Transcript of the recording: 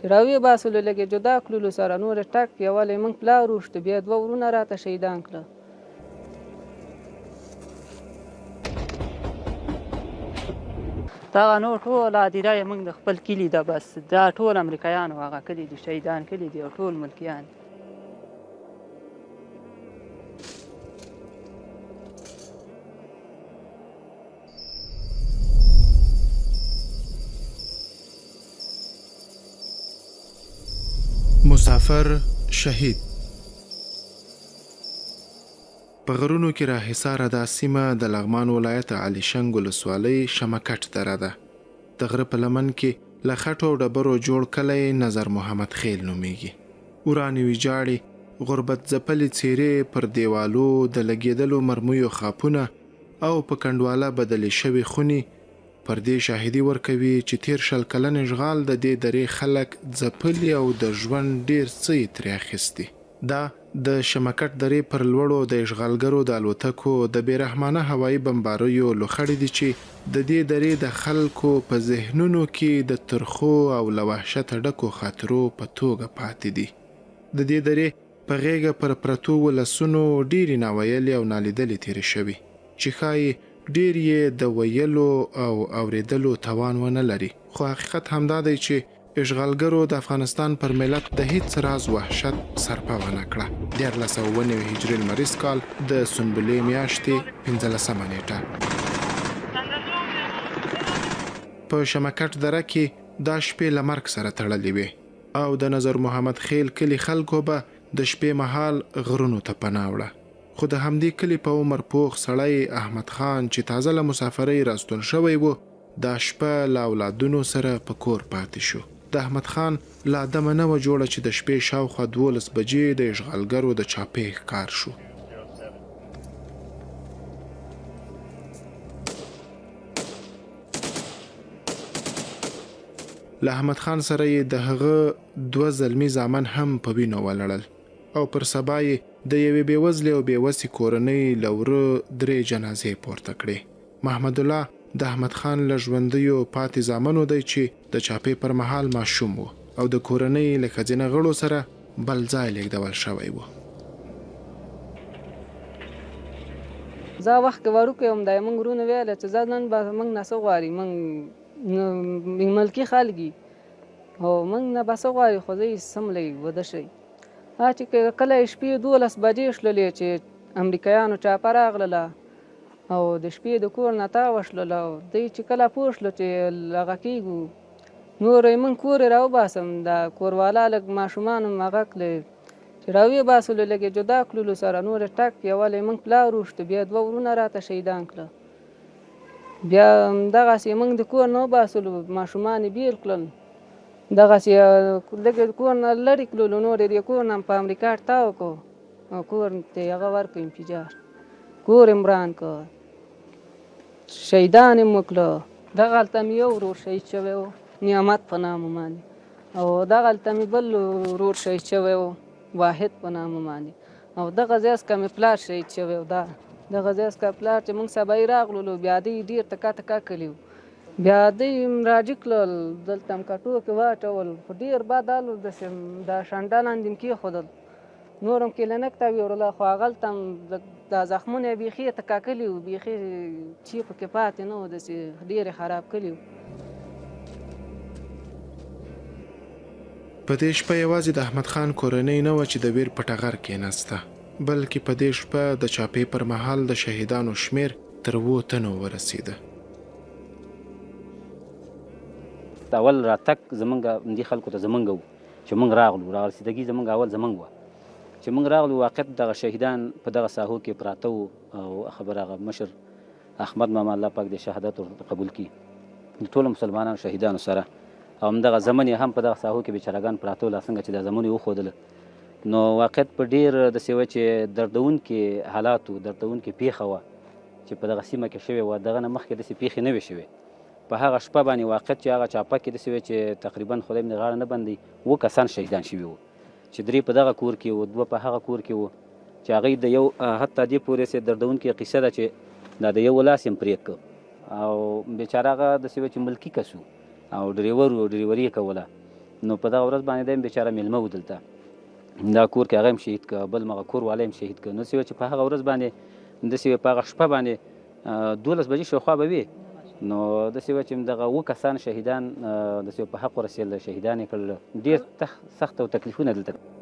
چې راویې باسلو لږې جدا کړلو سره نور یې ټک یولی موږ پلار وشته بیا 2 ورونه راته شهیدان کړه. دغه نور ټول هدیره یې موږ د خپل کلي ده، بس دا ټول امریکایانو هغه کلي دي، شهیدان کلي دي او ټول ملکیان دي. مسافر شهید په غرونو کې راحصاره دا سیمه د لغمان ولایت علیشنګ ولسوالۍ شمکټ دره ده. د غره په لمن کې له خټو او ډبرو جوړ کلی نظر محمد خیل نومیږي. ورانې ویجاړې غربت ځپلې څیرې پر دیوالو د لګېدلو مرمیو خاپونه او په کنډواله بدلې شوې خونې پر دې شاهدي ورکوي چې تیر 100 کلن اشغال د دې درې خلک ځپلي او د ژوند ډیر څه یې ترې اخیستي. دا د شمکټ درې پر لوړو د اشغالګرو د الوتکو د بېرحمانه هوایي بمباریو لوخړې دي چې د دې درې د خلکو په ذهنونو کې د ترخو او له وحشته ډکو خاطرو په توګه پاتې دي. د دې درې په غیږه پر پرتو ولسونو ډېرې ناویلې او نالیدلې تېرې شوي چې ښایي ډیر یې د ویلو او اوریدلو توان ونه لري. خو حقیقت همدا دی چې اشغالګرو د افغانستان پر ملت د هیڅ راز وحشت سرپه ونه کړه. 1999 هجري لمریز کال د سنبلې میاشتې 15 نیټه په شمکټ دره کې دا شپې له مرګ سره تړلې وې او د نظر محمد خیل کلي خلکو به د شپې مهال غرونو ته پناه وړه. خو د همدې کلي په عمر پوخ سړی احمد خان چې تازه له مسافرۍ راستون شوی و دا شپه له اولادونو سره په کور پاتې شو. د احمد خان لا دمه نه وه جوړه چې د شپې شاوخوا 12 بجې د اشغالګرو د چاپې ښکار شو. له احمد خان سره یې د هغه 2 زلمي زامن هم په وینو ولړل او پر سبا یې د یوې بېوزلې او بېوسې کورنۍ له وره 3 جنازې پورته کړې. محمد الله د احمد خان له ژوندیو پاتې زامنو دی چې د چاپې پر مهال ماشوم و او د کورنۍ له ښځینه غړو سره بل ځای لیږدول شوی و. زه وخت کې وړوکی وم دا موږ ورونه ویله چې زه نن به موږ نه څه غواړي موږ ملکي خلک او موږ نه به څه غواړي خو زه یې سم لږ وده شئ. چې کله شپې 12 بجې شللې چې امریکایانو چاپه راغلله او د شپې د کور نه تاوه شلله او دوی چې کله پوه شلو چې هغه کېږو نور یې موږ کور یې راوباسم د کوروالا لږ ماشومان هم هغه کړلې چې راویې باسلو لږ یې جدا کړلو سره نور یې ټک یولی موږ پلار وشته بیا 2 ورونه راته شهیدان کړه. بیا دغسې موږ د کور نه وباسلو ماشومان یې بیل کړل دغسې لږ کور نه لرې کړلو نور یې د کور نه په امریکا تاو کړو او کور ته یې هغه ورکړ انفجار کور یې وران کړ شهیدان یې وکړه. دغلته مې یو ورور شهید شوی و نعمت په نامه باندې او دغلته مې بل ورور شهید شوی و واحد په نامه باندې او دغه ځای څخه مې پلار شهید شوی و. دغه ځای څخه پلار چې موږ سبا یې راغللو بیا دوی ډېر تکا تکا کړي وو بیا دوی راجع کړل دلته م کټو کې واچول خو ډېر بد حال و داسې دا شنډه لاندې م کېښودل نور هم کلینک ته ویوړله خو هغلته هم دا زخمونه یې بیخي یې تکا کړي وو بیخي چې پکې پاتې نه و داسې ډېر یې خراب کړي وو. په دې شپه یوازې د احمد خان کورنۍ نه وه چې د ویر په ټغر کېناسته بلکې په دې شپه د چاپې پر مهال د شهیدانو شمیر تر 7 تنو ورسېده. د اول راتګ زمونږ دې خلکو ته زمونږ و چې مونږ راغلسېدګي زمونږ اول زمونږ وه چې مونږ راغلو واقعیت دغه شهیدان په دغه ساحو کې پراته وو او خبر هغه مشر احمد ماما الله پاک دې شهادت قبول کړي د ټولو مسلمانانو شهیدانو سره او همدغه زمن یې هم په دغه ساحو کې بیچارهګان پراته وو لا څنګه چې دا زمن یې وښودله نو واقعیت په ډېر داسې وه چې دردونکي حالات و دردونکې پیښه وه چې په دغه سیمه کې شوې وه دغه نه مخکې داسې پیښې نه وې شوې په هغه شپه باندې واقعیت چې هغه چاپه کې داسې وې چې تقریبا خدای مې غاړه نه بندوي 7 کسان شهیدان شوي وو چې 3 په دغه کور کې وو 2 په هغه کور کې وو چې هغوی د یو حتی دې پورې چې دردونکې قصه ده چې دا د یو لاس یې پرې کړ او بیچاره هغه داسې وه چې ملکي کس او ډریور و ډریوري یې کوله نو په دغه ورځ باندې دی هم بیچاره میلمه و دلته دا کور کې هغه هم شهید که بل مغه کور والی هم شهید که نو داسې وه چې په هغه ورځ باندې داسې وه په هغه شپه باندې 12 بجې شاوخوا به وي نو داسې وه چې دغه 7 کسان شهیدان داسې په حق ورسېدل شهیدان یې کړل ډېر سخت او تکلیفونه دلته